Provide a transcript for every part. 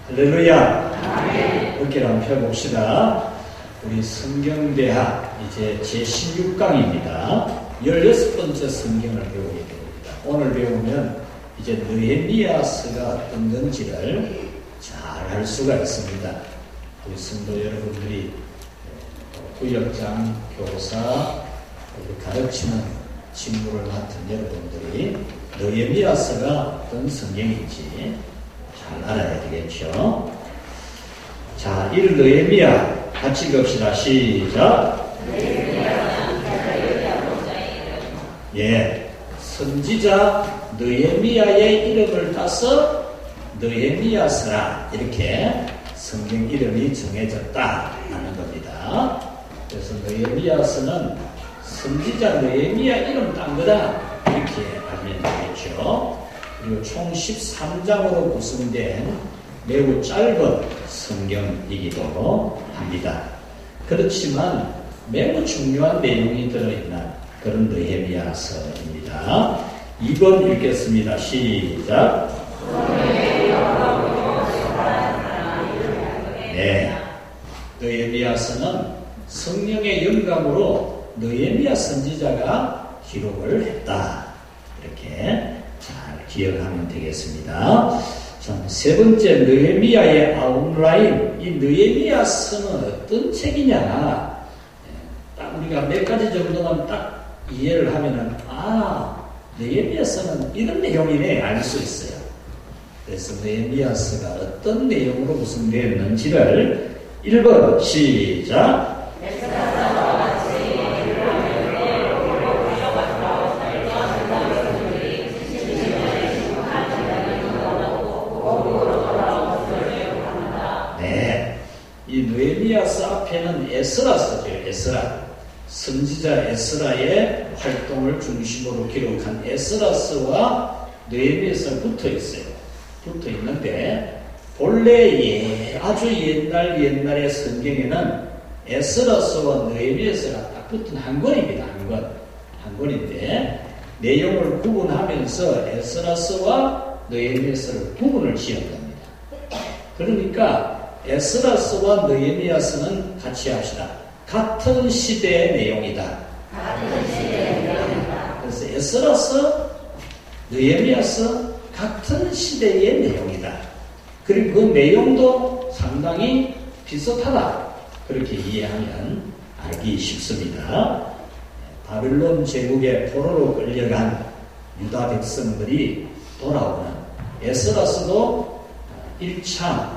할렐루야. 어깨를 한번 펴봅시다. 우리 성경대학 이제 제16강입니다. 16번째 성경을 배우게 됩니다. 오늘 배우면 이제 느헤미야서가 어떤 건지를 잘 알 수가 있습니다. 우리 성도 여러분들이 구역장, 교사, 가르치는 직무를 맡은 여러분들이 느헤미야서가 어떤 성경인지 잘 알아야 되겠죠. 자, 1 느헤미야 같이 읽읍시다. 시작. 예, 선지자 느헤미야의 이름을 따서 느헤미야서라 이렇게 성경 이름이 정해졌다 하는 겁니다. 그래서 느헤미야서는 선지자 느헤미야 이름 딴 거다 이렇게 알면 되겠죠. 그리고 총 13장으로 구성된 매우 짧은 성경이기도 합니다. 그렇지만 매우 중요한 내용이 들어있는 그런 느헤미야서입니다. 2번 읽겠습니다. 시작. 네, 느헤미야서는 성령의 영감으로 느헤미야 선지자가 기록을 했다. 이렇게 잘 기억하면 되겠습니다. 자, 세 번째 느헤미야의 아웃라인. 이 느헤미야서는 어떤 책이냐? 딱 우리가 몇 가지 정도만 딱 이해를 하면은 느헤미야서는 이런 내용이네 알 수 있어요. 그래서 느헤미야서가 어떤 내용으로 구성되었는지를 1번 시작. 네, 이 느헤미야서 앞에는 에스라서죠. 에스라. 선지자 에스라의 활동을 중심으로 기록한 에스라서와 느헤미야서가 붙어 있어요. 붙어 있는데 본래 아주 옛날의 성경에는 에스라서와 느헤미야서가 딱 붙은 한 권입니다. 한 권인데 내용을 구분하면서 에스라서와 느헤미야서를 구분을 지은 겁니다. 그러니까 에스라서와 느헤미야서는 같이 합시다. 같은 시대의 내용이다. 그래서 에스라서, 느헤미야서 같은 시대의 내용이다. 그리고 그 내용도 상당히 비슷하다. 그렇게 이해하면 알기 쉽습니다. 바벨론 제국의 포로로 끌려간 유다 백성들이 돌아오는 에스라서도 1차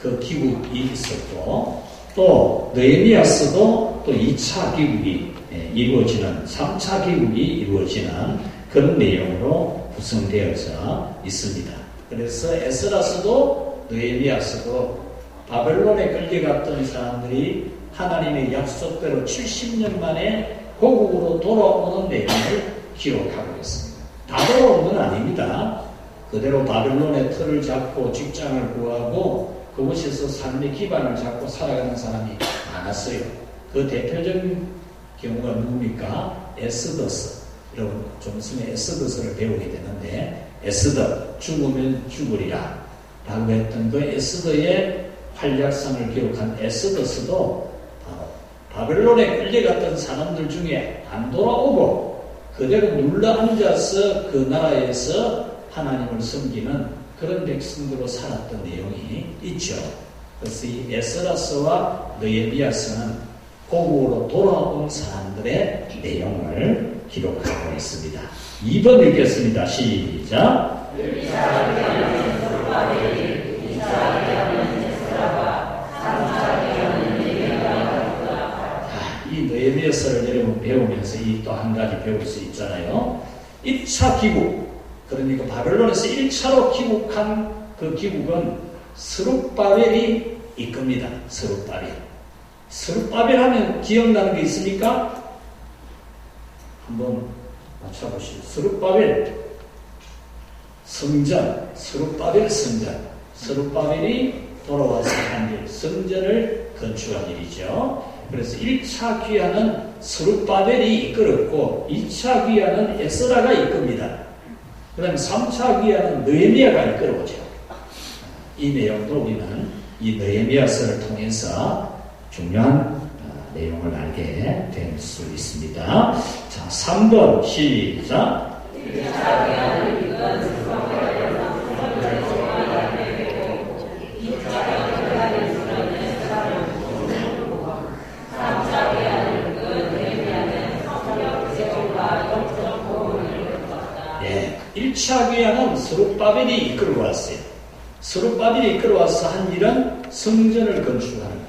그 귀국이 있었고 또 느헤미야서도 또 2차 귀국이 이루어지는 3차 귀국이 이루어지는 그런 내용으로 구성되어져 있습니다. 그래서 에스라서도 느헤미야서도 바벨론에 끌려갔던 사람들이 하나님의 약속대로 70년 만에 고국으로 돌아오는 내용을 기록하고 있습니다. 다 돌아온 건 아닙니다. 그대로 바벨론의 틀을 잡고 직장을 구하고 그곳에서 삶의 기반을 잡고 살아가는 사람이 많았어요. 그 대표적인 경우가 누굽니까? 에스더스. 여러분 좀 있으면 에스더스를 배우게 되는데 에스더 죽으면 죽으리라 라고 했던 그 에스더의 활약상을 기록한 에스더스도 바벨론에 끌려갔던 사람들 중에 안 돌아오고 그대로 눌러앉아서 그 나라에서 하나님을 섬기는 그런 백성들로 살았던 내용이 있죠. 그래서 이 에스라서와 느헤미야서는 고국으로 돌아온 사람들의 내용을 기록하고 있습니다. 2번 읽겠습니다. 시작. 이 느헤미야서를 여러분 배우면서 이 또 한 가지 배울 수 있잖아요. 1차 귀국, 그러니까 바벨론에서 1차로 귀국한 그 귀국은 스룹바벨이 이끕니다. 스룹바벨 하면 기억나는 게 있습니까? 한번 맞춰보시죠. 스룹바벨 성전, 스룹바벨 성전. 스룹바벨이 돌아와서 한 일, 성전을 건축한 일이죠. 그래서 1차 귀환은 스룹바벨이 이끌었고 2차 귀환은 에스라가 이끕니다. 그 다음에 3차 귀환은 느헤미야가 이끌어오죠. 이 내용도 우리는 이 느헤미야서를 통해서 중요한 내용을 알게 될 수 있습니다. 자, 3번 시작. 네, 1차 귀환은 스룹바벨이 이끌어왔어요. 스룹바벨이 이끌어와서 한 일은 성전을 건축하는 거예요.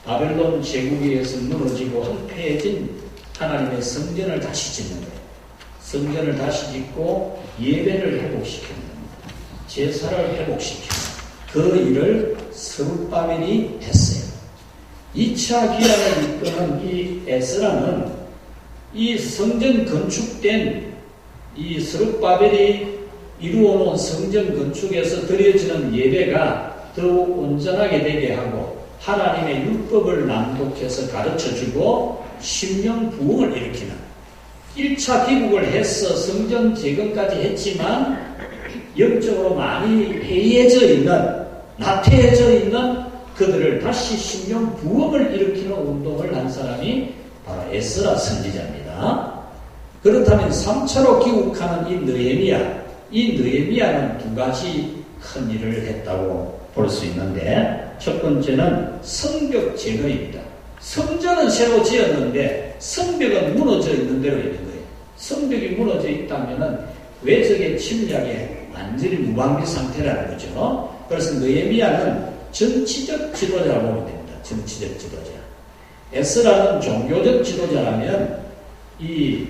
바벨론 제국에 의해서 무너지고 황폐해진 하나님의 성전을 다시 짓는 거예요. 성전을 다시 짓고 예배를 회복시키는 겁니다. 제사를 회복시키는 그 일을 스룹바벨이 했어요. 2차 기한을 이끄는 이 에스라는 이 성전 건축된 이 스룹바벨이 이루어놓은 성전 건축에서 드려지는 예배가 더욱 온전하게 되게 하고 하나님의 율법을 낭독해서 가르쳐주고 심령 부흥을 일으키는 1차 기국을 해서 성전 재건까지 했지만 영적으로 많이 해이해져 있는 나태해져 있는 그들을 다시 심령 부흥을 일으키는 운동을 한 사람이 바로 에스라 선지자입니다. 그렇다면 3차로 귀국하는 이 느헤미야는 두 가지 큰 일을 했다고 볼 수 있는데 첫 번째는 성벽 재건입니다. 성전은 새로 지었는데 성벽은 무너져 있는 대로 있는 거예요. 성벽이 무너져 있다면 외적의 침략에 완전히 무방비 상태라는 거죠. 그래서 느헤미야는 정치적 지도자라고 보면 됩니다. 정치적 지도자. 에스라는 종교적 지도자라면 이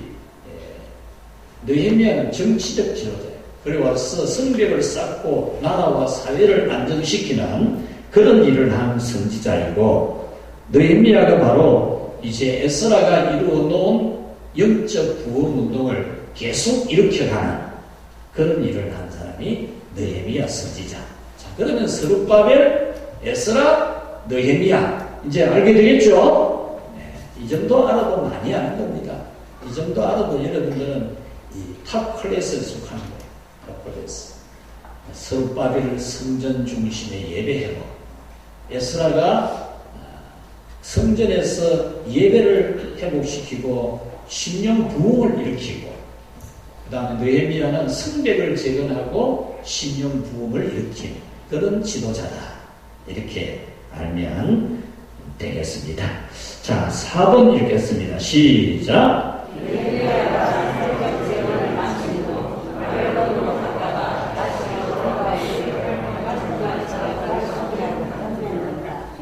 느헤미야는 정치적 지도자예요. 그리고 와서 성벽을 쌓고 나라와 사회를 안정시키는 그런 일을 한 선지자이고 느헤미야가 바로 이제 에스라가 이루어 놓은 영적 부흥 운동을 계속 일으켜가는 그런 일을 한 사람이 느헤미야 선지자. 자, 그러면 스룹바벨, 에스라, 느헤미야 이제 알게 되겠죠? 네, 이 정도 알아도 많이 아는 겁니다. 이 정도 알아도 여러분들은 이 탑 클래스에 속하는 거예요. 탑 클래스. 스룹바벨 성전 중심의 예배회복. 에스라가 성전에서 예배를 회복시키고 심령 부흥을 일으키고 그 다음에 느헤미야는 성벽을 재건하고 심령 부흥을 일으킨 그런 지도자다. 이렇게 알면 되겠습니다. 자, 4번 읽겠습니다. 시작.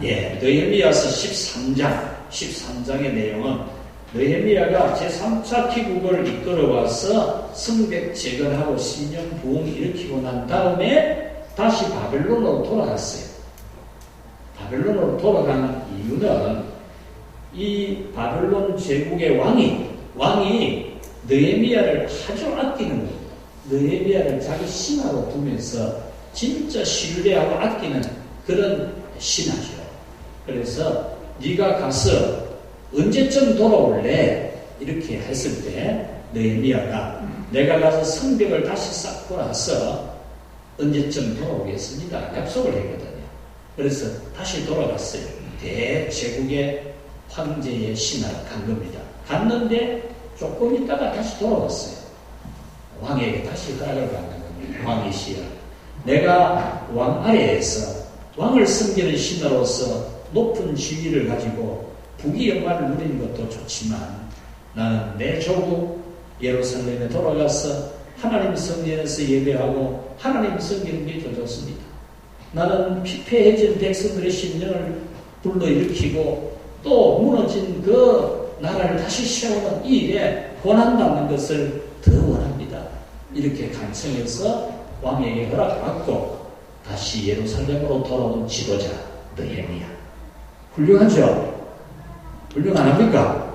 예, 느헤미야서 13장의 내용은 느헤미야가 제3차 기국을 이끌어와서 성벽 재건하고 심령 부흥 일으키고 난 다음에 다시 바벨론으로 돌아갔어요. 바벨론으로 돌아가는 이유는 이 바벨론 제국의 왕이 느헤미야를 아주 아끼는 거예요. 느헤미야를 자기 신하로 두면서 진짜 신뢰하고 아끼는 그런 신하죠. 그래서 네가 가서 언제쯤 돌아올래? 이렇게 했을 때 느헤미야가 내가 가서 성벽을 다시 쌓고 나서 언제쯤 돌아오겠습니다. 약속을 했거든요. 그래서 다시 돌아갔어요. 대제국의 황제의 신하로 간 겁니다. 갔는데 조금 있다가 다시 돌아왔어요. 왕에게 다시 허락을 받는 겁니다. 왕이시여, 내가 왕 아래에서 왕을 섬기는 신하로서 높은 지위를 가지고 부귀영화를 누리는 것도 좋지만 나는 내 조국 예루살렘에 돌아가서 하나님 성전에서 예배하고 하나님 섬기는 게 더 좋습니다. 나는 피폐해진 백성들의 심령을 불러일으키고 또 무너진 그 나라를 다시 세우는 이 일에 권한받는 것을 더 원합니다. 이렇게 간청해서 왕에게 허락받고 다시 예루살렘으로 돌아온 지도자 느헤미야. 훌륭하죠? 훌륭 안 합니까?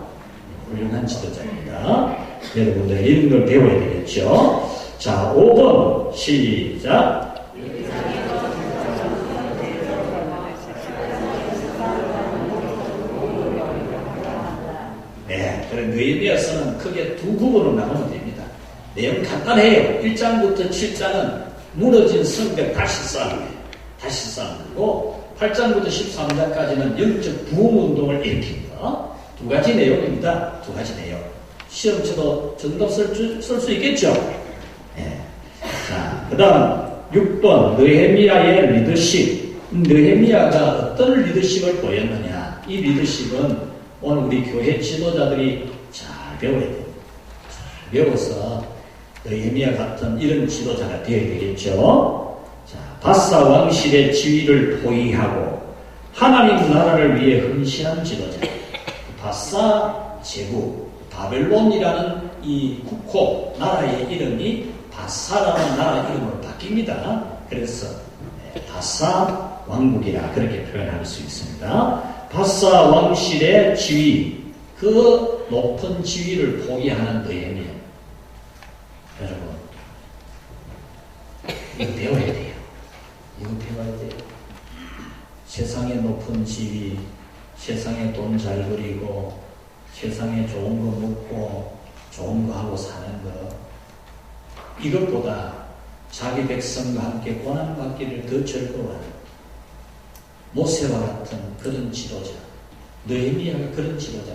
훌륭한 지도자입니다. 여러분들 이런 걸 배워야 되겠죠? 자, 5번 시작. 네, 그래 느헤미야서는 크게 두 부분으로 나누면 됩니다. 내용 간단해요. 1장부터 7장은 무너진 성벽 다시 쌓는 거예요. 다시 쌓고 8장부터 13장까지는 영적 부흥 운동을 일으킵니다. 두 가지 내용입니다. 두 가지 내용. 시험처도 정답 쓸 수 있겠죠? 예. 자, 그 다음 6번 느헤미야의 리더십. 느헤미야가 어떤 리더십을 보였느냐. 이 리더십은 오늘 우리 교회 지도자들이 잘 배워야 돼요. 잘 배워서 느헤미야 같은 이런 지도자가 되어야 되겠죠. 자, 바사 왕실의 지위를 포위하고 하나님 나라를 위해 헌신한 지도자. 바사 제국, 바벨론이라는 이 국호 나라의 이름이 바사라는 나라 이름으로 바뀝니다. 그래서 바사 왕국이라 그렇게 표현할 수 있습니다. 바사 왕실의 지위, 그 높은 지위를 포기하는 느헤미야. 여러분, 이거 배워야 돼요. 이거 배워야 돼요. 세상의 높은 지위, 세상에 돈 잘 그리고 세상에 좋은 거 먹고 좋은 거 하고 사는 거, 이것보다 자기 백성과 함께 고난받기를 더 즐거워하는 모세와 같은 그런 지도자, 느헤미야가 그런 지도자,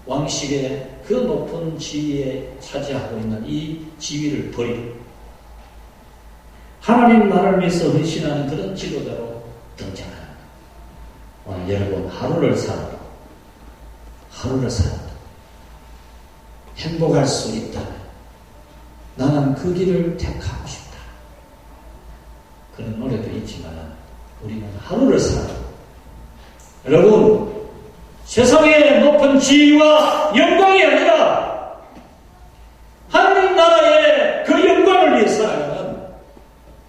왕실의 그 높은 지위에 차지하고 있는 이 지위를 버리고 하나님 나라를 위해서 헌신하는 그런 지도자로 등장하는, 오늘 여러분 하루를 살아도 행복할 수 있다면 나는 그 길을 택하고 싶다. 그런 노래도 있지만 우리는 하루를 살아도, 여러분 세상의 높은 지위와 영광이 아니라 하나님 나라의 그 영광을 위해 살아가는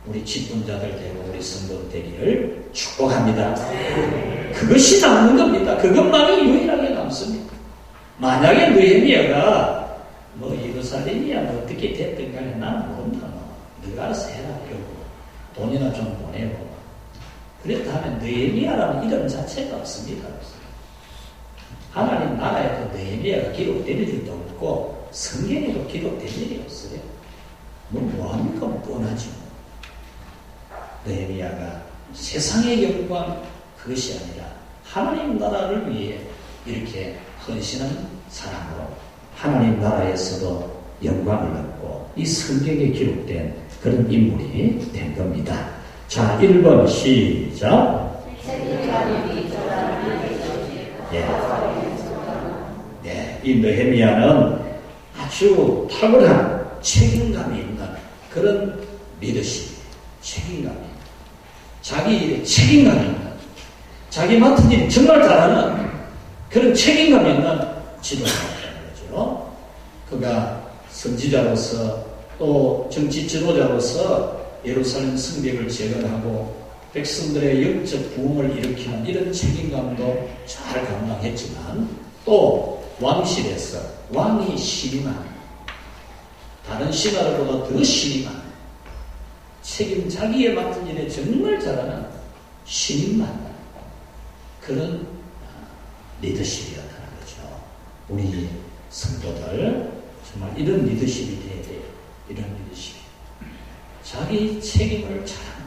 우리 직분자들 되고 우리 성도 되기를 축복합니다. 그것이 남는 겁니다. 그것만이 유일하게 남습니다. 만약에 느헤미야가 뭐 예루살렘이야 뭐 어떻게 됐든 간에 나는 모른다, 네가 알아서 해라 이러고 돈이나 좀 보내고 그랬다면 느헤미야라는 이름 자체가 없습니다. 하나님 나라에 그 느헤미야가 기록된 일도 없고 성경에도 기록된 일이 없어요. 뭐합니까? 뻔하지. 느헤미야가 세상의 영광, 그것이 아니라 하나님 나라를 위해 이렇게 헌신한 사람으로 하나님 나라에서도 영광을 얻고 이 성경에 기록된 그런 인물이 된 겁니다. 자, 1번 시작. 이 느헤미야는 아주 탁월한 책임감이 있는 그런 리더십, 책임감이, 자기 일에 책임감이 있는, 자기 맡은 일 정말 잘하는 그런 책임감 있는 지도자라는 거죠. 그가 선지자로서 또 정치 지도자로서 예루살렘 성벽을 재건하고 백성들의 영적 부흥을 일으키는 이런 책임감도 잘 감당했지만 또 왕실에서 왕이 신임한, 다른 신하들보다 더 신임한, 자기의 맡은 일에 정말 잘하는 신임만 그런 리더십이었다는 거죠. 우리 성도들 정말 이런 리더십이 돼야 돼요. 이런 리더십. 자기 책임을 잘하는,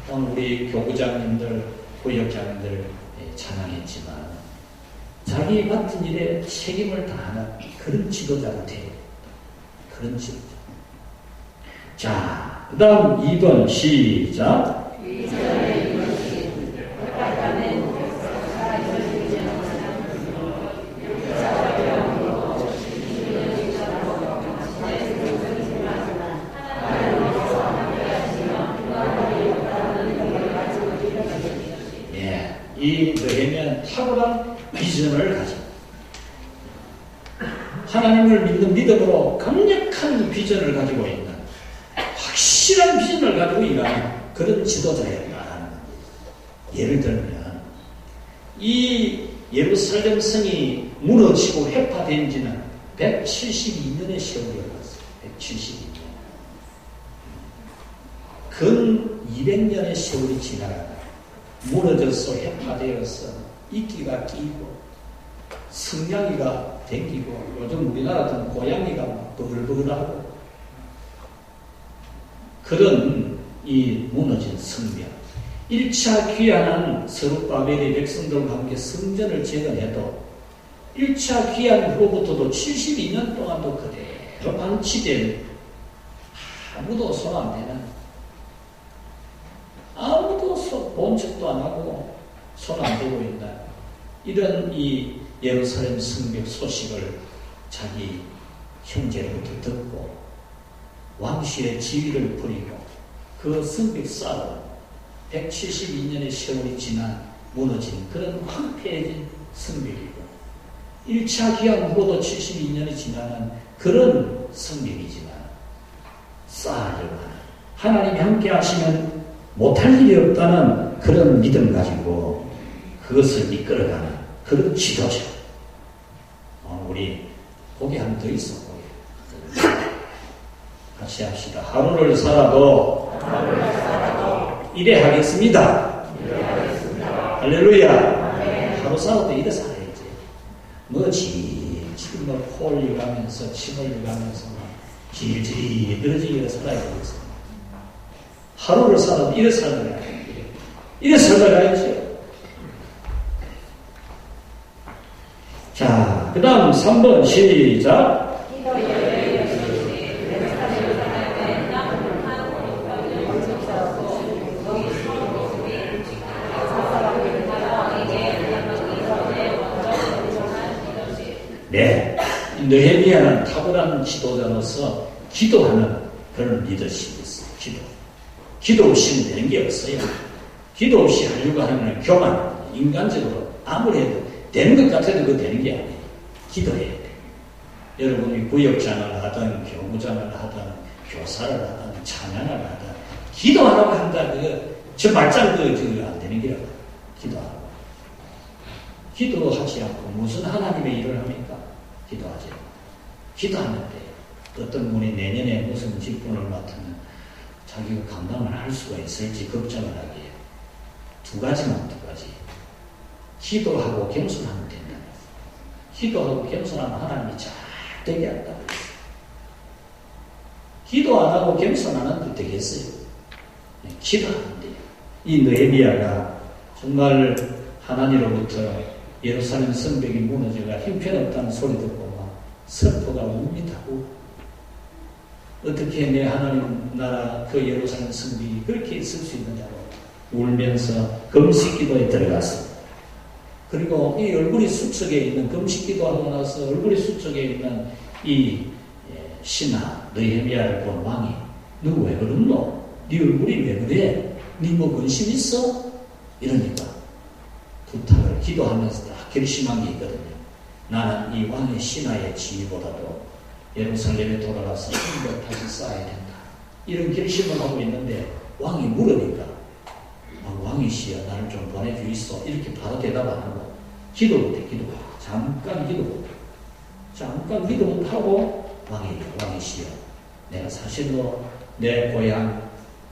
오늘 우리 교구장님들, 구역장님들 찬양했지만 자기 맡은 일에 책임을 다하는 그런 지도자가 돼요. 그런 지도자. 자, 그 다음 2번 시작. 이 느헤미야는 탁월한 비전을 가지고 하나님을 믿는 믿음으로 강력한 비전을 가지고 있는, 확실한 비전을 가지고 일하는 그런 지도자였다라는 겁니다. 예를 들면 이 예루살렘 성이 무너지고 해파된 지는 172년의 세월이 흘렀어요. 172년. 근 200년의 세월이 지나가다 무너져서 해파되어서 이끼가 끼고 성냥이가 댕기고, 요즘 우리나라 같은 고양이가 버글버글하고 그런 이 무너진 성벽. 1차 귀환한 스룹바벨이 백성들과 함께 성전을 재건해도 1차 귀환 후로부터도 72년 동안도 그대로 방치된 아무도 손 안 대는, 아무도 본 척도 안 하고 손 안 대고 있다. 이런 이 예루살렘 성벽 소식을 자기 형제로부터 듣고 왕실의 지위를 버리고 그 성벽 쌓아 172년의 세월이 지난 무너진 그런 황폐해진 성벽이고 1차 기한 후로도 72년이 지나는 그런 성벽이지만 쌓으려고 하는, 하나님이 함께 하시면 못할 일이 없다는 그런 믿음 가지고 그것을 이끌어가는 그런 지도자. 우리 고개 한 번 더 있어. 고개 같이 합시다. 하루를 살아도 이래 하겠습니다. 할렐루야. 하루 살아도 이래 살아야지. 지금 코 흘려가면서 침 흘려가면서 질질 늘어지게 살아야 되겠어. 하루를 살아도 이래 살아야 돼. 이래 살아가야지. 자, 그 다음 3번 시작. 네, 느헤미야는 탁월한 지도자로서 기도하는 그런 리더십이 있어요. 기도 없이는 되는 게 없어요. 기도 없이 하려고 하는 교만, 인간적으로 아무리 해도 되는 것 같아도 그거 되는 게 아니에요. 기도해야 돼. 여러분이 구역장을 하든 교무장을 하든 교사를 하든 찬양을 하든 기도하라고 한다. 저 말짱 안 되는 게 기도하라고. 기도하지 않고 무슨 하나님의 일을 합니까? 기도하지 않고. 기도하는데 어떤 분이 내년에 무슨 직분을 맡으면 자기가 감당을 할 수가 있을지 걱정을 하기에 두 가지. 기도하고 겸손하면 된다. 기도하고 겸손하면 하나님이 잘 되게 한다. 기도 안 하고 겸손 안 하면 되겠어요. 기도하는데 이 느헤미야가 정말 하나님으로부터 예루살렘 성벽이 무너져가 형편없다는 소리 듣고 막 슬퍼가 웁니다고. 어떻게 내 하나님 나라 그 예루살렘 성벽이 그렇게 있을 수 있느냐고 울면서 금식기도에 들어갔습니다. 그리고 이 얼굴이 수척에 있는, 금식기도하고 나서 얼굴이 수척에 있는 이 신하 느헤미야를 본 왕이 너 왜 그러노? 네 얼굴이 왜 그래? 네 뭐 근심 있어? 이러니까 부탁을 기도하면서 다 결심한 게 있거든요. 나는 이 왕의 신하의 지위보다도 예루살렘에 돌아가서 성벽 다시 쌓아야 된다. 이런 결심을 하고 있는데 왕이 물으니까 왕이시여 나를 좀 보내주이소. 이렇게 바로 대답 안 하고 기도부터 잠깐 기도 못하고 왕이시여 내가 사실로 내 고향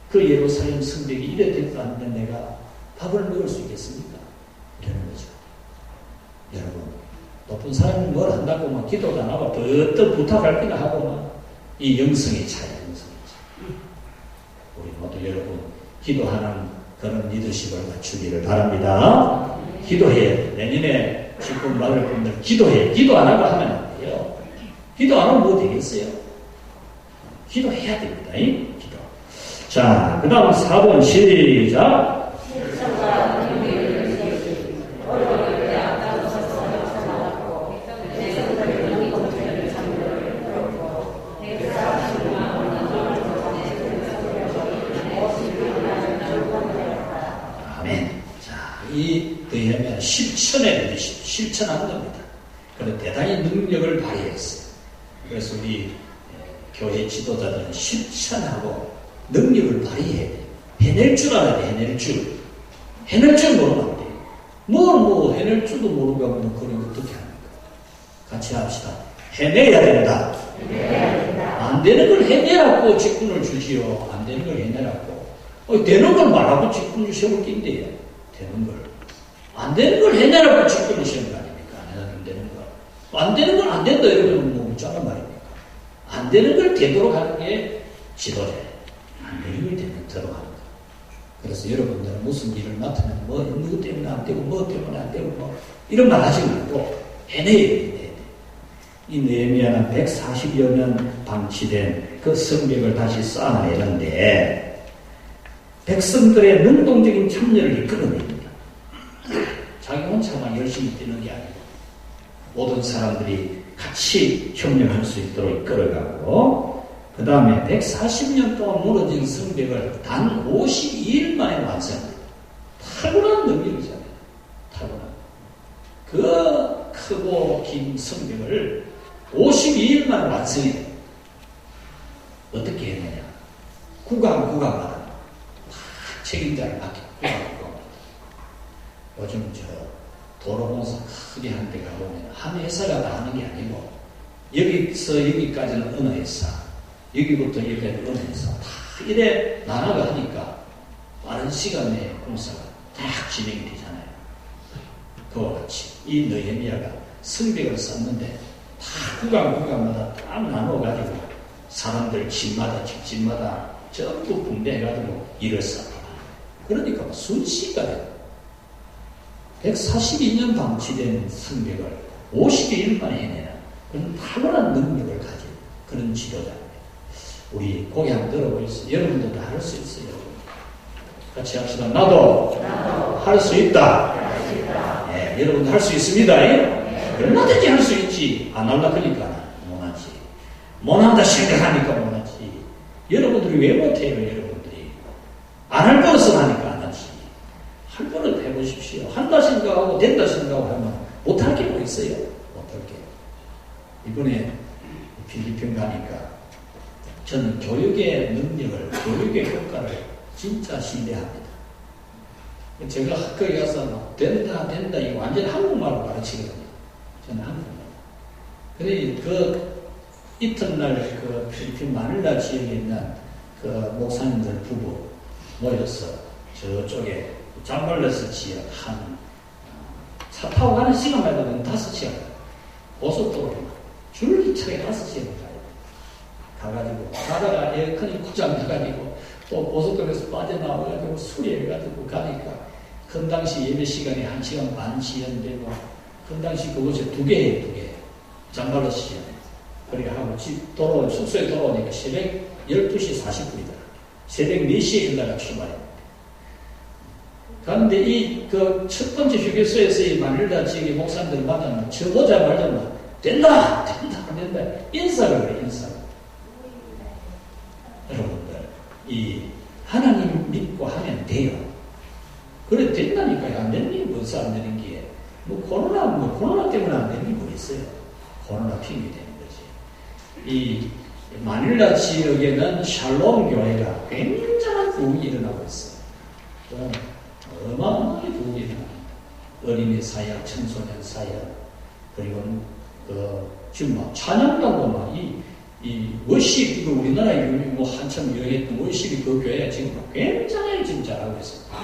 그 예루살렘 성벽이 이래 될까 하는데 내가 밥을 먹을 수 있겠습니까? 이러는 거죠. 여러분, 높은 사람이 뭘 한다고 막 기도도 안 하고 더 부탁할 기나 하고 막 이 영성의 차이. 우리 모두 여러분 기도하는 그런 리더십을 갖추기를 바랍니다. 기도해야 돼. 내년에 직분 받을 분들 기도해. 기도 안 하고 하면 안 돼요. 기도 안 하면 뭐 되겠어요? 기도해야 됩니다. 기도. 자, 그 다음 4번 시작. 이 느헤미야는 실천의 리더십, 실천하는 겁니다. 그래서 대단히 능력을 발휘했어요. 그래서 우리 교회 지도자들은 실천하고 능력을 발휘해야 돼요. 해낼 줄 알아야 돼, 해낼 줄. 해낼 줄 모르면 안 돼요. 해낼 줄도 모르고 하면 그걸 어떻게 합니까? 같이 합시다. 해내야 된다. 안 되는 걸 해내라고 직분을 주지요. 안 되는 걸 해내라고. 되는 걸 말하고 직분을 세울 게 있대요. 되는 걸. 안 되는 걸 해내라고 직분을 세우는 거 아닙니까? 안 되는 거. 안 되는 건 안 된다 이러면 뭐 어쩌란 말입니까? 안 되는 걸 되도록 하는 게 지도자예요. 안 되는 걸 되면 들어가는 거예요. 그래서 여러분들은 무슨 일을 맡으면 뭐 누구 때문에 안 되고 뭐 때문에 안 되고 뭐 이런 말 하지 말고 해내야 돼. 이 느헤미야는 140여 년 방치된 그 성벽을 다시 쌓아내는데 백성들의 능동적인 참여를 이끌어냅니다. 자기 혼자만 열심히 뛰는 게 아니고 모든 사람들이 같이 협력할 수 있도록 이끌어가고 그 다음에 140년 동안 무너진 성벽을 단 52일 만에 완성합니다. 탁월한 능력이잖아요. 탁월한. 그 크고 긴 성벽을 52일 만에 완성해요. 어떻게 했느냐. 구간마다 다 책임자를 맡기고 구간마다. 요즘 도로공사 크게 한 데가 보면 한 회사가 다 하는 게 아니고 여기서 여기까지는 어느 회사 여기부터 여기까지 어느 회사 다 이래 나눠가 하니까 빠른 시간 내에 공사가 딱 진행이 되잖아요. 그와 같이 이 느헤미야가 성벽을 쌓는데 다 구간마다 딱 나눠가지고 사람들 집마다 전부 분배해가지고 일을 쌓아요. 그러니까 순식간에 142년 방치된 성벽을 52일 만에 해내는 그런 탁월한 능력을 가진 그런 지도자입니다. 우리 고개 한번 들어보겠습니다. 여러분도 다 할 수 있어요. 같이 합시다. 나도 할 수 있다. 네, 여러분도 할 수 있습니다. 얼마든지 할 수 있지. 안 할라 그러니까 못하지. 못한다 생각하니까 못하지. 여러분들이 왜 못해요? 여러분들이 안 할 것을 하니까 안 하지. 할 거를 해보십시오. 한다 생각하고 된다 생각하고 하면 못할 게 뭐 있어요? 못할 게. 이번에 필리핀 가니까 저는 교육의 능력을, 교육의 효과를 진짜 신뢰합니다. 제가 학교에 가서 된다 이거 완전 한국말로 가르치거든요. 저는 한국말. 근데 그 이튿날 그 필리핀 마닐라 지역에 있는 그 목사님들 부부 모여서 저쪽에 잠발레스 지역 차 타고 가는 시간만 해도 5시간 고속도로에 줄기차게 5시간 가가지고 가다가 에어컨이 고장나가지고 또 고속도로에서 빠져나와가지고 수리해가지고 가니까 그 당시 예배 시간이 1시간 반 지연되고 그 당시 그것이 2개 잠발레스 시간 그렇게 하고 도로 숙소에 돌아오니까 새벽 12시 40분이다. 새벽 4시에 일나가 출발했다. 그런데 그 첫 번째 휴게소에서 이 마닐라 지역의 목사님들 만나면 저 보자마자 된다! 인사를 그래, 인사를. 여러분들, 이 하나님 믿고 하면 돼요. 그래, 된다니까요. 안 되는 게 뭐서 안 되는 게. 코로나 때문에 안 되는 게 뭐 있어요? 코로나 핑계 되는 거지. 이 마닐라 지역에는 샬롬 교회가 굉장한 부흥이 일어나고 있어요. 어마어마하게 부흥이 일어납니다. 어린이 사역, 청소년 사역, 그리고 지금 막 찬양단도 막 이 워십, 우리나라에 한참 유행했던 워십이 그 교회가 지금 굉장히 지금 잘하고 있습니다.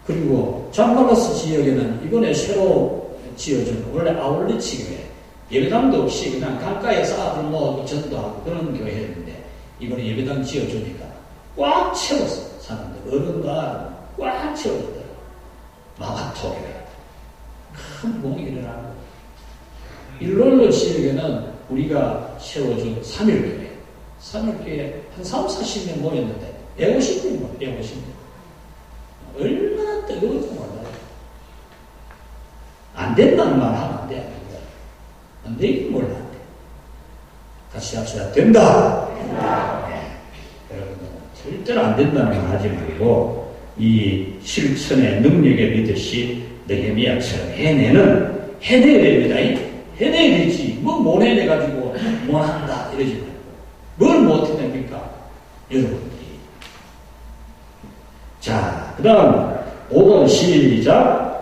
그리고 잠발라스 지역에는 이번에 새로 지어준 원래 아울리치 교회, 예배당도 없이 그냥 강가에서 아들 모아도 전도하고 그런 교회였는데 이번에 예배당 지어주니까 꽉 채웠어. 사람들 어른과 꽉 채워졌더라고. 마가토 교회 큰 봉이 일어나고 일롤로 지역에는 우리가 세워준 3일교회 한 30-40명 모였는데 150명 모여 150명 얼마나 뜨거운지 몰라요. 안 된다는 말 하면 안 돼. 안 되긴 몰라 안 돼. 같이 합시다. 된다. 네. 여러분들 절대로 안 된다는 말 하지 말고 이 실천의 능력에 믿듯이 느헤미야처럼 해내야 됩니다. 해내야 되지. 뭐 못 해내가지고 못한다 이러지 말고 뭘 못 해냅니까? 여러분들이. 자, 그 다음 5번 시작.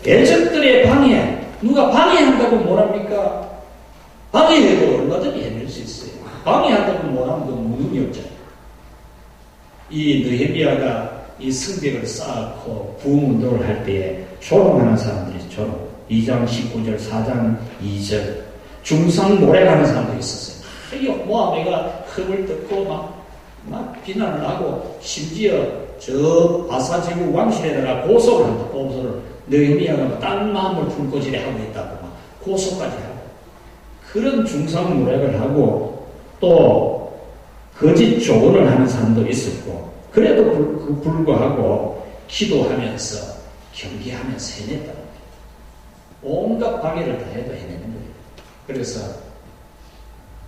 대적들의 방해. 누가 방해한다고 뭐랍니까? 방해해도 얼마든지 해낼 수 있어요. 방해한다고 뭐라면 그 무능이 없잖아요. 이 느헤미야가 이 성벽을 쌓고 부흥운동을 할 때에 조롱하는 사람들이 조롱. 2장 19절, 4장 2절. 중상모략하는 사람도 있었어요. 모아메가 흠을 뜯고 막 비난을 하고, 심지어 저 바사제국 왕실에다가 고소를 한다. 고소를. 느헤미야가 딴 마음을 불고지래 하고 있다고 막 고소까지 하고. 그런 중상모략을 하고, 또 거짓 조언을 하는 사람도 있었고, 그래도 불구하고 기도하면서 경계하면서 해냈다는 거예요. 온갖 방해를 다 해도 해내는 거예요. 그래서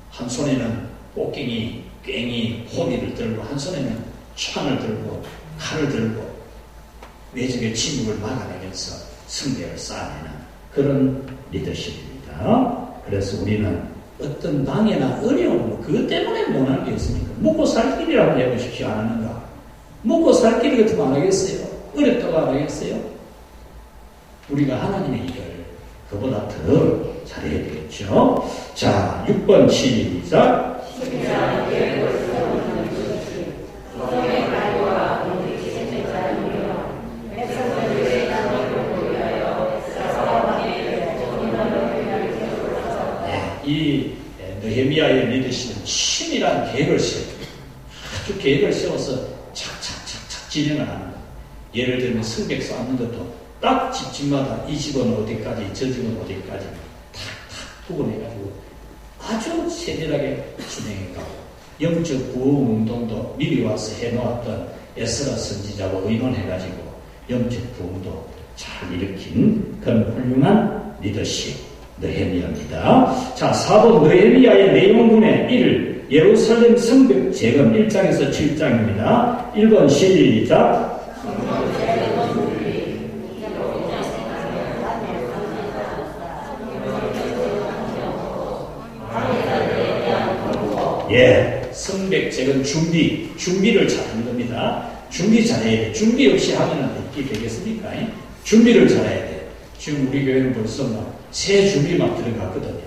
한 손에는 꽃갱이, 괭이, 호미를 들고, 한 손에는 창을 들고 칼을 들고 외적의 침묵을 막아내면서 성벽을 쌓아내는 그런 리더십입니다. 그래서 우리는 어떤 방해나 어려움, 그것 때문에 못하는 게 있습니까? 먹고 살 길이라고 해보십시오. 안 하는가? 먹고 살 길이 같으면 안 하겠어요? 어렵다고 안 하겠어요? 우리가 하나님의 일을 그보다 더 잘해야 되겠죠. 자, 6번 시작. 이 느헤미야의 리더십은 치밀한 계획을 세워요. 아주 계획을 세워서 착착착착 진행을 하는 거예요. 예를 들면 성벽 쌓는 것도 딱 집집마다 이 집은 어디까지, 저 집은 어디까지 탁탁 구분해가지고 아주 세밀하게 진행해가고, 영적 부흥운동도 미리 와서 해놓았던 에스라 선지자와 의논해가지고 영적 부흥도 잘 일으킨 그런 훌륭한 리더십 느헤미야입니다. 자, 4번 느헤미야의 내용분의 1, 예루살렘 성벽 재건 1장에서 7장입니다. 1번 시작. 예, 성벽 재건 준비를 잘하는 겁니다. 준비 잘해야 돼. 준비 없이 하면 어떻게 되겠습니까? 준비를 잘해야 돼. 지금 우리 교회는 벌써 새 준비 막 들어갔거든요.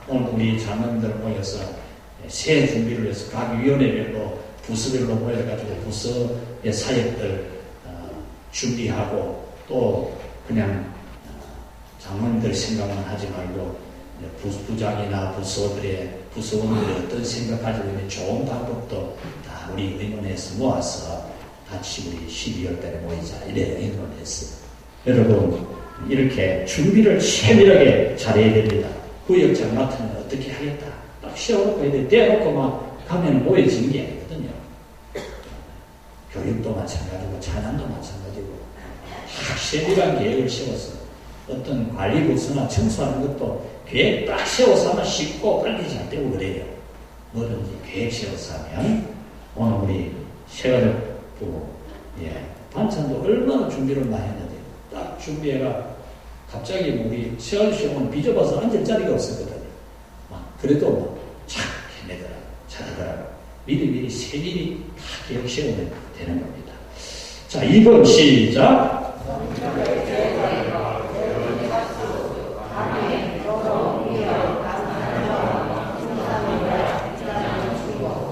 오늘 우리 장로님들 모여서 새 준비를 해서 각 위원회별로 부서별로 모여가지고 부서의 사역들 준비하고, 또 그냥 장로님들 생각만 하지 말고 부장이나 부서원들의 어떤 생각 가지고 있는 좋은 방법도 다 우리 의논해서 모아서 같이 우리 12월 달에 모이자 이래 의논했어요. 여러분, 이렇게 준비를 세밀하게 잘해야 됩니다. 구역장 맡으면 어떻게 하겠다. 딱 세워놓고 해야 돼. 떼어놓고 막 가면 모여지는 게 아니거든요. 교육도 마찬가지고 찬양도 마찬가지고 세밀한 계획을 세워서 어떤 관리 부서나 청소하는 것도 계획 딱 세워서 하면 쉽고 빨리 잘 되고 그래요. 뭐든지 계획 세워서 하면. 오늘 우리 세가족부 반찬도 얼마나 준비를 많이 했는데 딱 준비해가 갑자기 우리 세가족부는 빚어봐서 앉을 자리가 없었거든요. 그래도 참 해내더라, 잘하더라. 미리 세밀히 다 계획 세우면 되는 겁니다. 자, 2번 시작.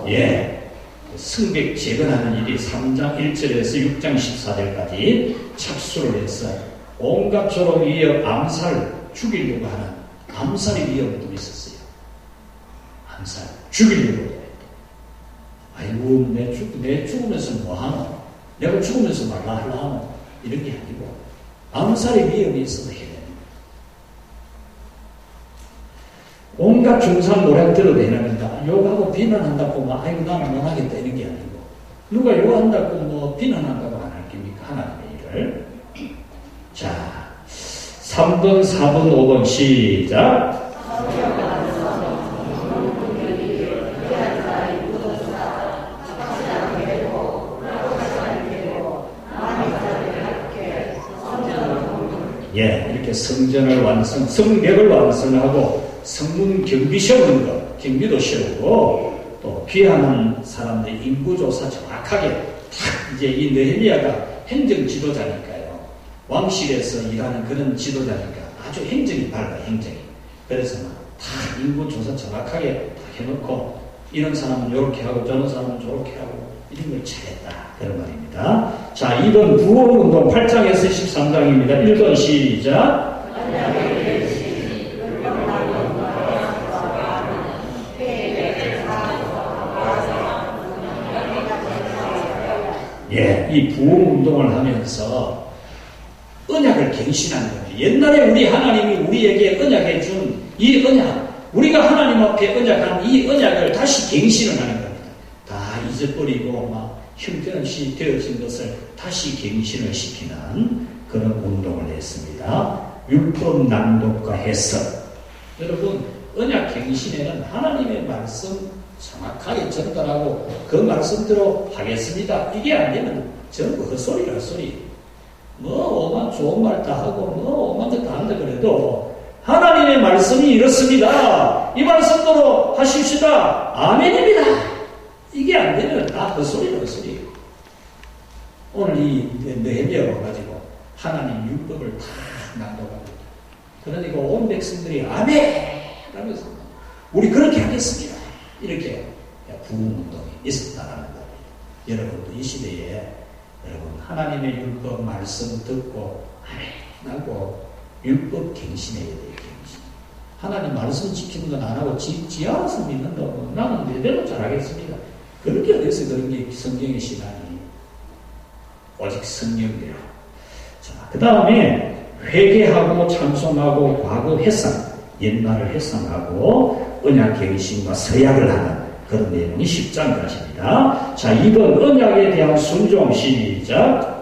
예, 성벽 재건하는 일이 3장 1절에서 6장 14절까지 착수를 해서 온갖 조롱, 위협, 암살, 죽이려고 하는 암살의 위협도 있었어요. 암살, 죽이려고 했다. 아이고, 내 죽으면서 뭐하노? 내가 죽으면서 말라 하노? 이런 게 아니고 암살의 위협이 있어도 해야 됩니다. 온갖 중상 노력 들어도 해냅니다. 욕하고 비난한다고 아이고 나는 못하겠다 이런 게 아니고, 누가 욕한다고 비난한다고 안 할 겁니까? 하나님의 일을. 자, 3번, 4번, 5번 시작. 예, 이렇게 성전을 성벽을 완성하고 성문 경비 세우는 것, 경비도 세우고, 또 귀하는 사람들 인구조사 정확하게 딱 이제 이 느헤미야가 행정 지도자니까요. 왕실에서 일하는 그런 지도자니까 아주 행정이 밝아요, 행정이. 그래서 다 인구조사 정확하게 다 해놓고, 이런 사람은 이렇게 하고 저런 사람은 저렇게 하고 이런 걸 잘했다. 그런 말입니다. 자, 2번 부흥운동 8장에서 13장입니다. 1번 시작. 예, 이 부흥운동을 하면서 언약을 갱신하는 겁니다. 옛날에 우리 하나님이 우리에게 언약해 준 이 언약, 우리가 하나님 앞에 언약한 이 언약을 다시 갱신을 하는 겁니다. 다 잊어버리고 막 형편없이 되어진 것을 다시 갱신을 시키는 그런 운동을 했습니다. 율법 낭독과 해석. 여러분, 언약 갱신에는 하나님의 말씀 정확하게 전달하고 그 말씀대로 하겠습니다. 이게 안 되면 전부 헛소리라 헛소리. 오만 좋은 말 다 하고 오만 것 다 한다 그래도 하나님의 말씀이 이렇습니다. 이 말씀대로 하십시다. 아멘입니다. 이게 안 되면 다 헛소리라 헛소리. 오늘 이 느헤미야 와가지고 하나님 율법을 다 낭독합니다. 그러니까 온 백성들이 아멘 하면서 우리 그렇게 하겠습니다. 이렇게 부흥운동이 있었다라는 겁니다. 여러분도 이 시대에 여러분 하나님의 율법 말씀 듣고 아멘 하고 율법 갱신해야 돼요. 갱신. 하나님 말씀 지키는 건 안 하고 지 알아서 믿는다고 나는 내대로 잘하겠습니다. 그렇게 어디서 그런 게 성경의 신앙이 오직 성령대로. 자, 그 다음에 회개하고 찬송하고 과거 회상, 옛날을 회상하고 언약 갱신과 서약을 하는 그런 내용이 10장 것입니다. 자, 2번 언약에 대한 순종 시작.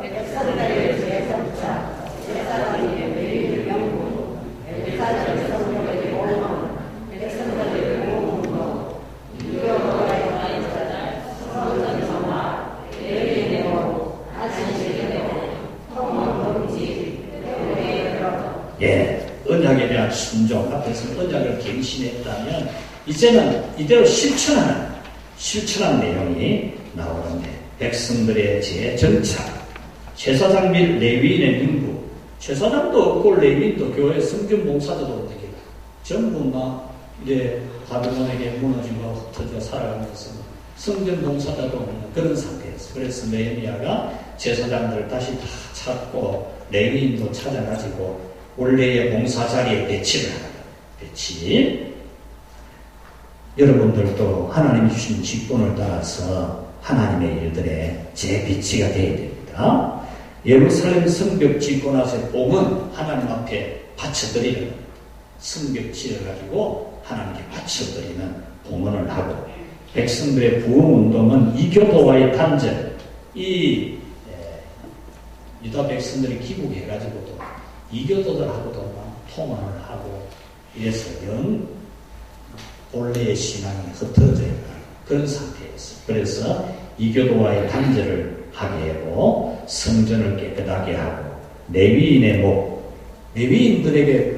예, 언약에 대한 순종 앞에서 언약을 갱신했다면 이제는 이대로 실천하는 내용이 나오는데 백성들의 재정착, 제사장 및 레위인의 민부, 제사장도 없고 레위인도 교회 성전 봉사자도 어떻게 전부 막 이제 바벨론에게 무너지고 흩어져 살아가면서 성전 봉사자도 없는 그런 상태였어요. 그래서 느헤미야가 제사장들을 다시 다 찾고 레위인도 찾아가지고 원래의 봉사 자리에 배치를 하는 거예요. 배치. 여러분들도 하나님이 주신 직분을 따라서 하나님의 일들에 재배치가 되어야 됩니다. 예루살렘 성벽 짓고 나서 복은 하나님 앞에 바쳐드리는 성벽 지어가지고 하나님께 바쳐드리는 봉헌을 하고 백성들의 부흥운동은 이교도와의 단절, 유다 백성들이 기국해가지고도 이교도들하고도 막 통화를 하고 이래서 본래의 신앙이 흩어져 있는 그런 상태였어요. 그래서 이교도와의 단절을 하게 하고 성전을 깨끗하게 하고 레위인의 레위인들에게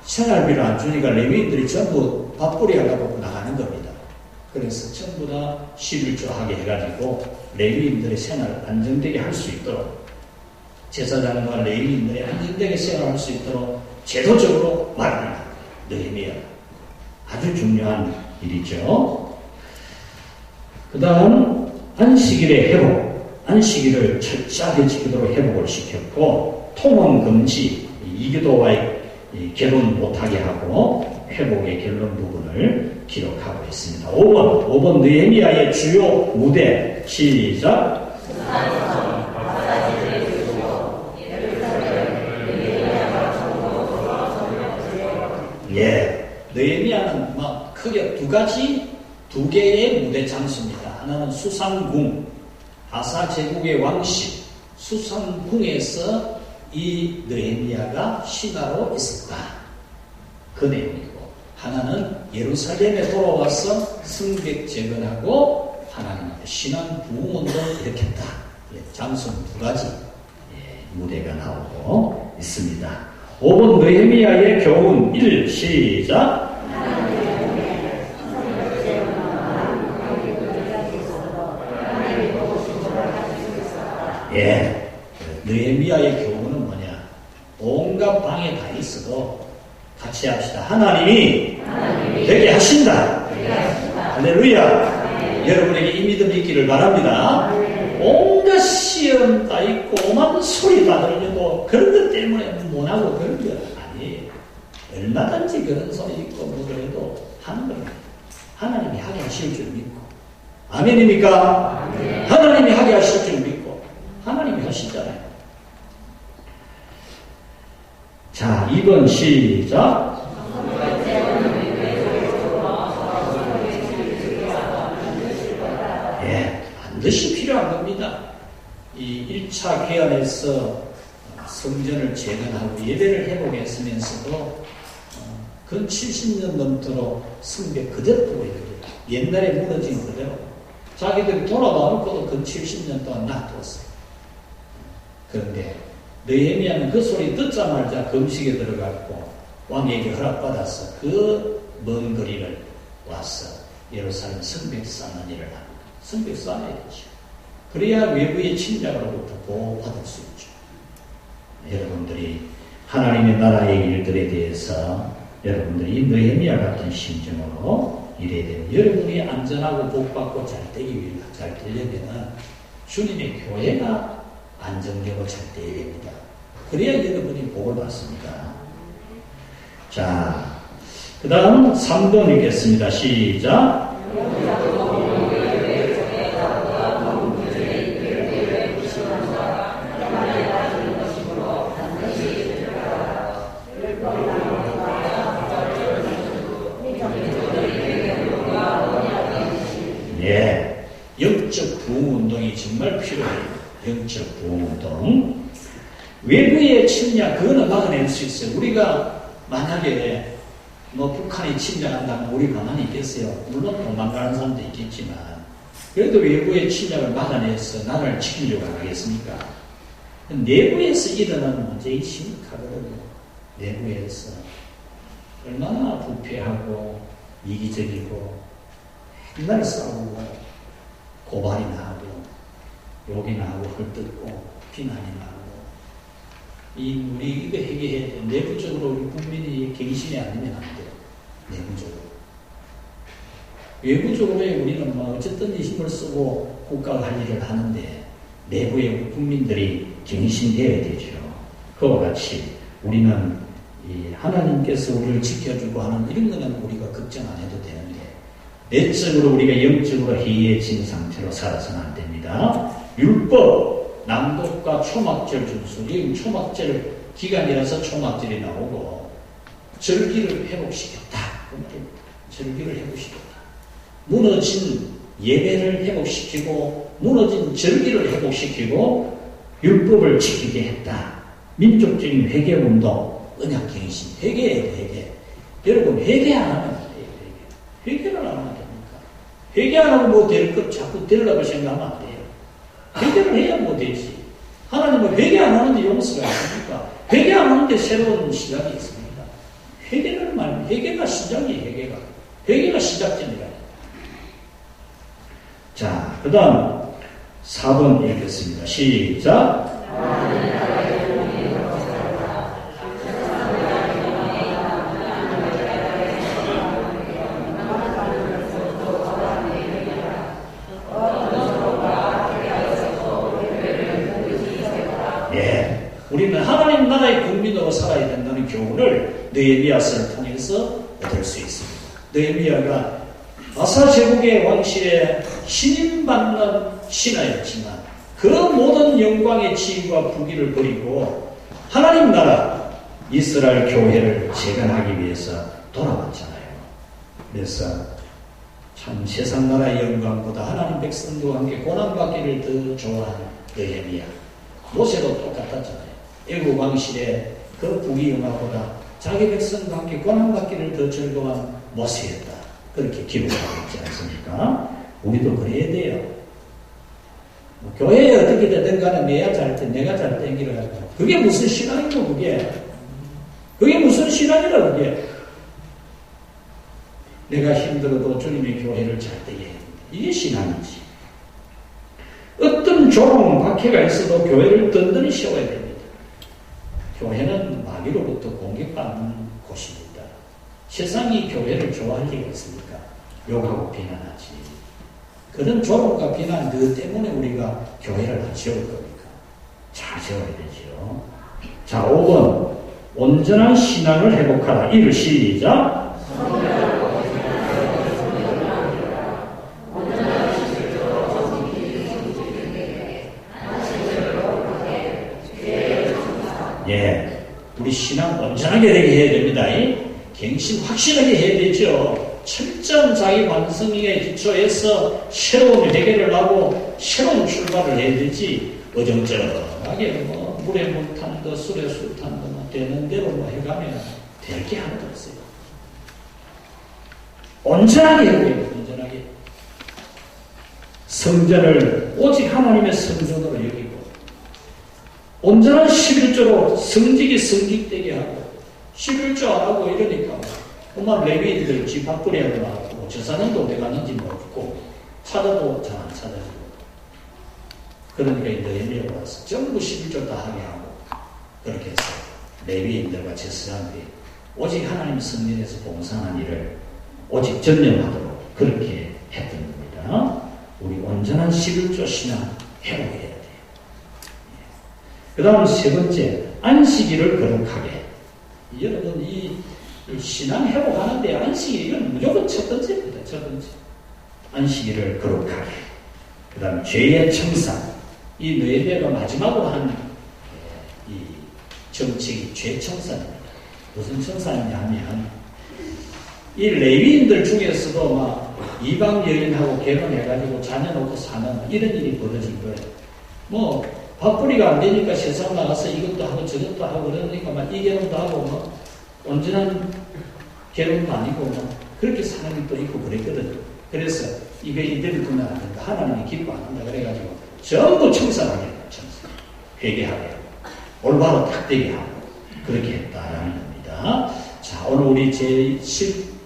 생활비를 안 주니까 레위인들이 전부 밥벌이 하려고 나가는 겁니다. 그래서 전부 다 11조 하게 해가지고 레위인들의 생활을 안정되게 할 수 있도록 제사장과 레위인들이 안정되게 생활할 수 있도록 제도적으로 마련합니다. 느헤미야. 아주 중요한 일이죠. 그 다음 안식일의 회복, 안식일을 철저하게 지키도록 회복을 시켰고 통원 금지, 이교도와의 결혼 못하게 하고 회복의 결론 부분을 기록하고 있습니다. 5번 느헤미야의 주요 무대 시작. 예, 느헤미야는 막 크게 두 개의 무대 장소입니다. 하나는 수산궁, 아사 제국의 왕실 수산궁에서 이 느헤미야가 신하로 있었다. 그 내용이고, 하나는 예루살렘에 돌아와서 성벽 재건하고 하나님 앞에 신앙 부흥운동을 일으켰다. 장소는 두 가지 무대가 나오고 있습니다. 5번 느헤미야의 교훈 1 시작. 예, 느헤미야의 교훈은 뭐냐? 온갖 방에 다 있어도 같이 합시다. 하나님이 되게 하신다. 할렐루야. 여러분에게 이 믿음이 있기를 바랍니다. 온갖 시험 다 있고 오만 소리 다 들려도 그런 것 때문에 못하고 그런 건 아니에요. 얼마든지 그런 소리 있고 뭐그래도 하는 겁니다. 하나님이 하게 하실 줄 믿고. 아멘입니까? 하나님이 하게 하실 줄 믿고 하나님이 하시잖아요. 자, 2번 시작. 예, 반드시 필요한 겁니다. 이 1차 개헌에서 성전을 재건하고 예배를 회복했으면서도 근 70년 넘도록 성벽 그대로 두고 있거든요. 옛날에 무너진 그대로. 자기들이 돌아봐놓고도 근 70년 동안 놔두었어요. 그런데 느헤미야는 그 소리 듣자마자 금식에 들어갔고 왕에게 허락받아서 그 먼 거리를 와서 예루살렘 성벽 쌓는 일을 합니다. 성벽 쌓아야 되죠. 그래야 외부의 침략으로부터 보호받을 수 있죠. 여러분들이 하나님의 나라의 일들에 대해서 여러분들이 느헤미야 같은 심정으로 일해야 되는, 여러분이 안전하고 복받고 잘 되려면 주님의 교회가 안정되고 잘 되어야 됩니다. 그래야 여러분이 복을 받습니다. 자, 그 다음 3번 읽겠습니다. 시작. 예, 영적 부흥운동이 정말 필요해요. 영적 부흥운동. 외부의 침략, 그거는 막아낼 수 있어요. 우리가 만약에 북한이 침략한다면 우리 가만히 있겠어요. 물론 도망가는 사람도 있겠지만 그래도 외부의 침략을 막아내서 나라를 지키려고 하겠습니까? 내부에서 일어나는 문제가 심각하거든요. 내부에서 얼마나 부패하고 이기적이고 맨날 싸우고 고발이나 하고 욕이나 하고 헐뜯고 비난이 나고 우리 이거 해결해야 돼. 내부적으로 우리 국민이 갱신이 아니면 안 돼요. 내부적으로. 외부적으로 우리는 어쨌든 힘을 쓰고 국가가 할 일을 하는데 내부의 국민들이 갱신되어야 되죠. 그와 같이 우리는 하나님께서 우리를 지켜주고 하는 이런 거는 우리가 걱정 안 해도 되는데 내적으로 우리가 영적으로 해이해진 상태로 살아서는 안 됩니다. 율법, 낭독과 초막절 준수. 이 초막절 기간이라서 초막절이 나오고 절기를 회복시켰다. 절기를 회복시켰다. 무너진 예배를 회복시키고 무너진 절기를 회복시키고 율법을 지키게 했다. 민족적인 회개운동, 언약갱신, 회개해야 돼. 회개. 여러분 회개 안 하면 안 돼요. 회개를 안 하면 됩니까? 회개 안 하면 뭐 될 것 자꾸 되려고 생각하면 안 돼요. 회개를 해야 뭐 되지. 하나님은 회개 안 하는데 용서가 있습니까? 회개 안 하는데 새로운 시작이 있습니다. 회개를 말하면 회개가 시작이에요. 회개가 시작점이라. 자, 그 다음 4번 읽겠습니다. 시작. 우리는 하나님 나라의 국민으로 살아야 된다는 교훈을 느헤미야서를 통해서 얻을 수 있습니다. 느헤미야가 아사 제국의 왕실에 신임받는 신하였지만 그 모든 영광의 지위와 부귀를 버리고 하나님 나라 이스라엘 교회를 재건하기 위해서 돌아왔잖아요. 그래서 참 세상 나라의 영광보다 하나님 백성들과 함께 고난받기를 더 좋아하는 느헤미야. 모세도 똑같았잖아요. 애국 왕실의 그 부귀 영화보다 자기 백성과 함께 고난받기를 더 즐거워한 모세였다. 그렇게 기록하고 있지 않습니까? 우리도 그래야 돼요. 교회에 어떻게 되든 간에 내가 잘 때, 내가 잘 땡기를 가지고. 그게 무슨 신앙이고, 그게? 그게 무슨 신앙이라, 그게? 내가 힘들어도 주님의 교회를 잘 떼야 해. 이게 신앙이지. 어떤 조롱, 박해가 있어도 교회를 든든히 세워야 됩니다. 교회는 마귀로부터 공격받는 곳입니다. 세상이 교회를 좋아할 리가 있습니까? 욕하고 비난하지. 그런 조롱과 비난 그 때문에 우리가 교회를 안 세울 겁니까? 잘 세워야 되죠. 자, 5번 온전한 신앙을 회복하라. 이를 시작. 예, 우리 신앙 온전하게 되게 해야 됩니다. 갱신 확실하게 해야 되죠. 철저한 자기 반성에 기초해서 새로운 회개를 하고 새로운 출발을 해야 되지. 어정쩡하게 물에 물 탄 거, 술에 술 탄 거 되는 대로 해가면 될 게 하나도 없어요. 온전하게 해야 돼요. 온전하게. 성전을 오직 하나님의 성전으로 여기고 온전한 11조로 성직이 성직되게 하고 11조 안 하고 이러니까 정말 레위인들 집 밖으로 하고 나왔고 저 사람도 어디 갔는지 모르고 찾아도 잘 안 찾아지고 그러니까 너희들이 와서 전부 11조 다 하게 하고 그렇게 해서 레위인들과 제사장들이 오직 하나님 성전에서 봉사하는 일을 오직 전념하도록 그렇게 했던 겁니다. 우리 온전한 11조 신앙 회복해야 돼요. 그 다음 세 번째, 안식일을 거룩하게. 여러분, 이 신앙 회복하는데 안식일, 이건 무조건 첫 번째입니다. 첫 번째. 안식일을 거룩하게. 그 다음 죄의 청산. 이 너희들과 마지막으로 한 이 정책이 죄 청산입니다. 무슨 청산이냐 하면 이 레위인들 중에서도 막 이방 여인하고 결혼해가지고 자녀 놓고 사는 이런 일이 벌어진 거예요. 뭐 밥벌이가 안 되니까 세상 나가서 이것도 하고 저것도 하고 그러니까 막 이 결혼도 하고 뭐 온전한 결혼도 아니고 뭐 그렇게 사는 게 또 있고 그랬거든요. 그래서 이거 이대로 두면 안 된다. 하나님이 기뻐 안 한다. 그래가지고 전부 청산하게 했다. 청산. 회개하게 하고 올바로 딱 되게 하고 그렇게 했다라는 겁니다. 자, 오늘 우리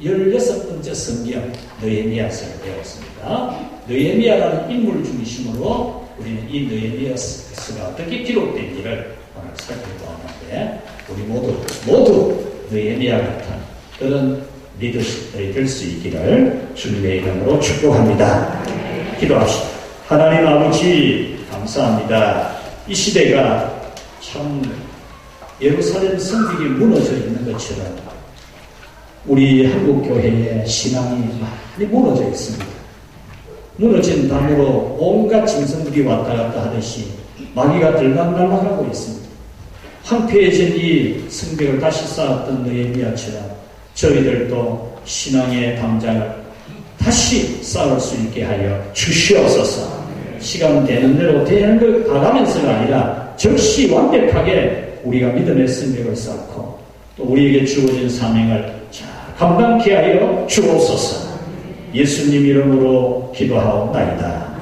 제16번째 성경 느헤미야서를 배웠습니다. 느헤미야라는 인물 중심으로 우리는 이 느헤미야서가 어떻게 기록된지를 오늘 살펴보았는데 우리 모두 느헤미야 같은 그런 리더십들이 될 수 있기를 주님의 이름으로 축복합니다. 기도합시다. 하나님 아버지 감사합니다. 이 시대가 참 예루살렘 성벽이 무너져 있는 것처럼 우리 한국교회의 신앙이 많이 무너져 있습니다. 무너진 담으로 온갖 짐승들이 왔다 갔다 하듯이 마귀가 들락날락하고 있습니다. 황폐해진 이 성벽을 다시 쌓았던 느헤미야처럼 저희들도 신앙의 담장을 다시 쌓을 수 있게 하여 주시옵소서. 시간 되는 대로 되는 걸 가가면서가 아니라 즉시 완벽하게 우리가 믿음의 성벽을 쌓고 또 우리에게 주어진 사명을 잘 감당케 하여 주옵소서. 예수님 이름으로 기도하옵나이다.